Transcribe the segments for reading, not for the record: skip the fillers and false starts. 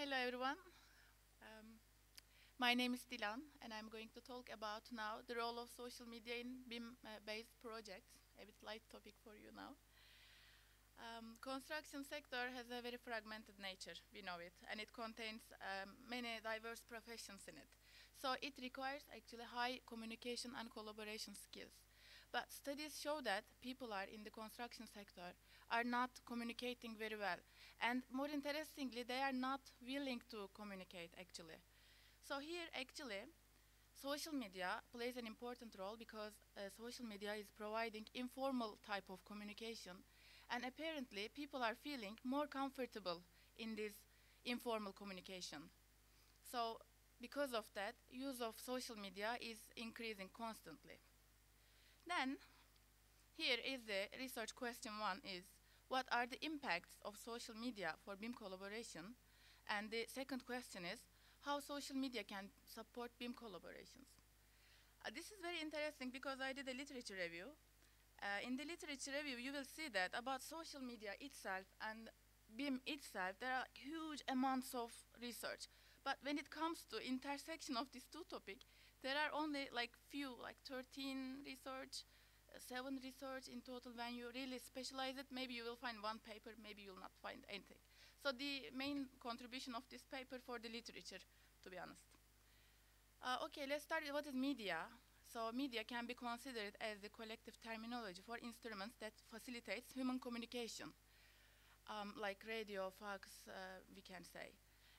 Hello everyone. Um, my name is Dilan and I'm going to talk about now the role of social media in BIM-based projects. A bit light topic for you now. Construction sector has a very fragmented nature, we know it, and it contains many diverse professions in it. So it requires actually high communication and collaboration skills. But studies show that people are in the construction sector are not communicating very well. And more interestingly, they are not willing to communicate actually. So here actually, social media plays an important role because social media is providing informal type of communication, and apparently people are feeling more comfortable in this informal communication. So because of that, use of social media is increasing constantly. Then here is the research question one is, what are the impacts of social media for BIM collaboration? And the second question is, how social media can support BIM collaborations? This is very interesting because I did a literature review. In the literature review, you will see that about social media itself and BIM itself, there are huge amounts of research. But when it comes to intersection of these two topics, there are only like few, like 13 research, 7 research in total. When you really specialize it, maybe you will find one paper, maybe you will not find anything. So the main contribution of this paper for the literature, to be honest. Okay, let's start with what is media. So media can be considered as the collective terminology for instruments that facilitates human communication, like radio, fax, we can say.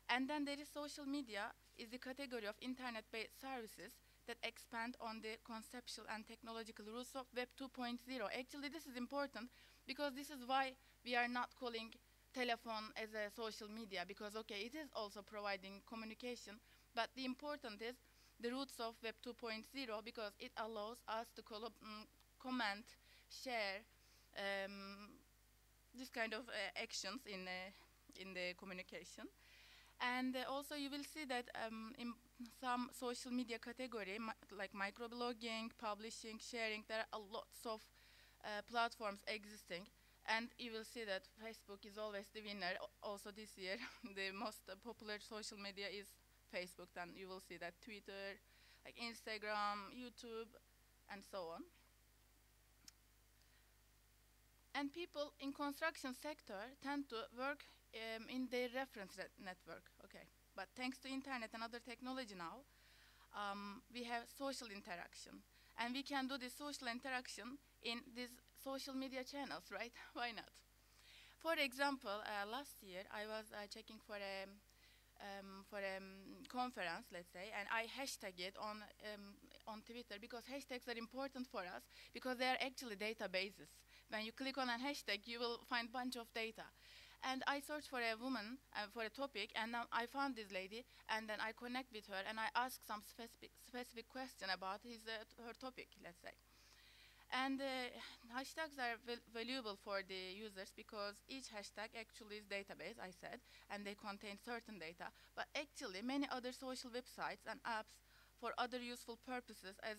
And then there is social media, is the category of internet-based services that expand on the conceptual and technological roots of Web 2.0. Actually, this is important because this is why we are not calling telephone as a social media, because, okay, it is also providing communication, but the important is the roots of Web 2.0 because it allows us to comment, share, this kind of actions in the communication. And also you will see that in some social media category, like microblogging, publishing, sharing, there are lots of platforms existing. And you will see that Facebook is always the winner. Also this year, the most popular social media is Facebook. Then you will see that Twitter, like Instagram, YouTube, and so on. And people in construction sector tend to work in their reference network, okay. But thanks to internet and other technology now, we have social interaction. And we can do this social interaction in these social media channels, right? Why not? For example, last year I was checking for a conference, let's say, and I hashtag it on Twitter because hashtags are important for us because they are actually databases. When you click on a hashtag, you will find a bunch of data. And I searched for a woman, for a topic, and now I found this lady, and then I connect with her, and I ask some specific question about her topic, let's say. And hashtags are valuable for the users because each hashtag actually is database, I said, and they contain certain data. But actually, many other social websites and apps for other useful purposes as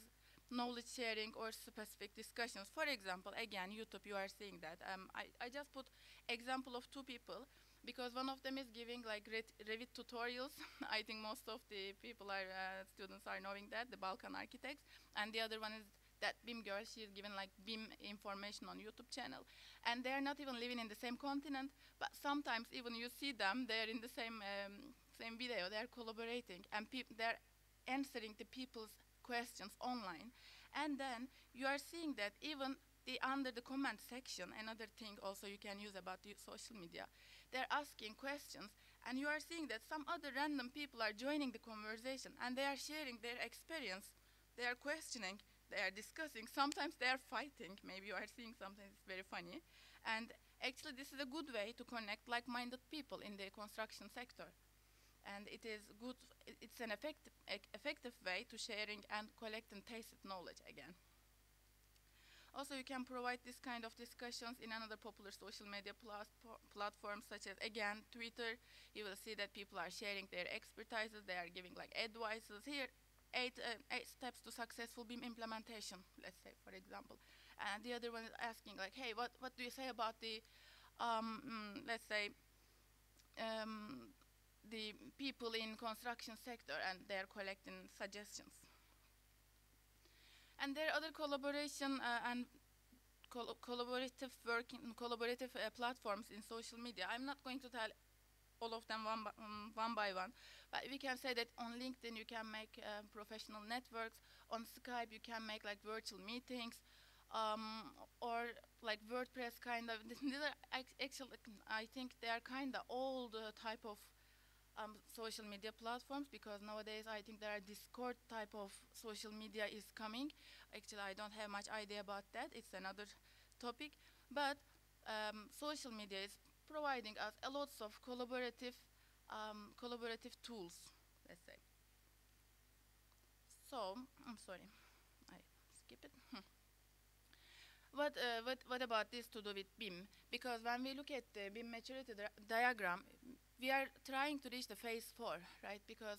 knowledge sharing or specific discussions. For example, again, YouTube, you are seeing that. I just put example of two people because one of them is giving like Revit tutorials. I think most of the people are, students are knowing that, the Balkan architects. And the other one is that BIM girl, she is given like BIM information on YouTube channel. And they are not even living in the same continent, but sometimes even you see them, they are in the same video, they are collaborating, and they're answering the people's questions online. And then you are seeing that even under the comment section, another thing also you can use about the social media, they're asking questions, and you are seeing that some other random people are joining the conversation, and they are sharing their experience, they are questioning, they are discussing, sometimes they are fighting, maybe you are seeing something that's very funny. And actually this is a good way to connect like-minded people in the construction sector. And it is good, it's an effective way to sharing and collecting tacit knowledge again. Also, you can provide this kind of discussions in another popular social media platforms such as, again, Twitter. You will see that people are sharing their expertises, they are giving like advices. Here, eight steps to successful BIM implementation, let's say, for example. And the other one is asking like, hey, what do you say about the, let's say, the people in construction sector, and they're collecting suggestions. And there are other collaboration and collaborative platforms in social media. I'm not going to tell all of them one by one, but we can say that on LinkedIn you can make professional networks. On Skype you can make like virtual meetings, or like WordPress kind of. These are actually, I think they are kind of old type of social media platforms, because nowadays I think there are Discord type of social media is coming. Actually, I don't have much idea about that. It's another topic. But social media is providing us a lots of collaborative tools, let's say. So, I'm sorry, I skip it. What about this to do with BIM? Because when we look at the BIM maturity diagram, we are trying to reach the phase 4, right? Because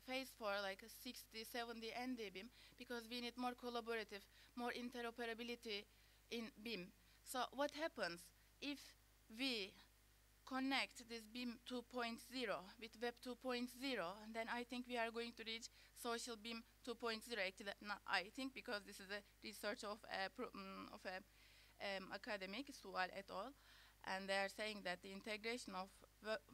phase 4, like a 60, 70 ND BIM, because we need more collaborative, more interoperability in BIM. So what happens if we connect this BIM 2.0 with Web 2.0, then I think we are going to reach social BIM 2.0. Actually, not I think, because this is a research of academic, Sual et al. And they are saying that the integration of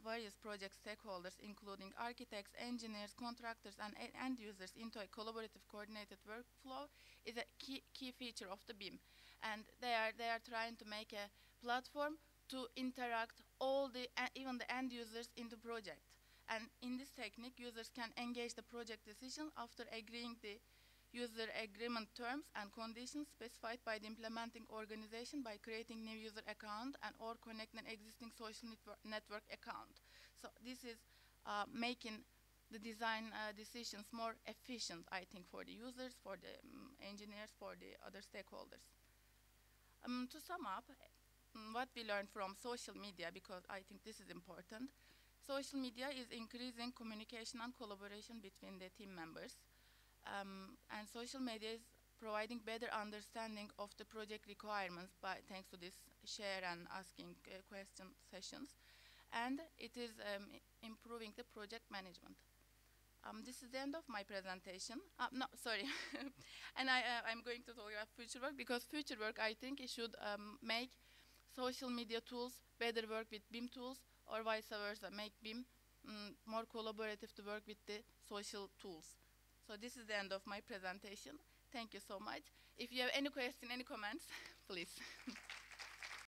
various project stakeholders, including architects, engineers, contractors, and end users, into a collaborative, coordinated workflow is a key feature of the BIM. And they are trying to make a platform to interact all the even the end users in the project. And in this technique, users can engage the project decision after agreeing the user agreement terms and conditions specified by the implementing organization by creating new user account and or connecting an existing social network account. So this is making the design decisions more efficient, I think, for the users, for the engineers, for the other stakeholders. To sum up, what we learned from social media, because I think this is important. Social media is increasing communication and collaboration between the team members. And social media is providing better understanding of the project requirements thanks to this share and asking question sessions. And it is improving the project management. This is the end of my presentation. No, sorry. And I'm going to talk about future work, because future work, I think, it should make social media tools better work with BIM tools, or vice versa, make BIM more collaborative to work with the social tools. So this is the end of my presentation. Thank you so much. If you have any question, any comments, please.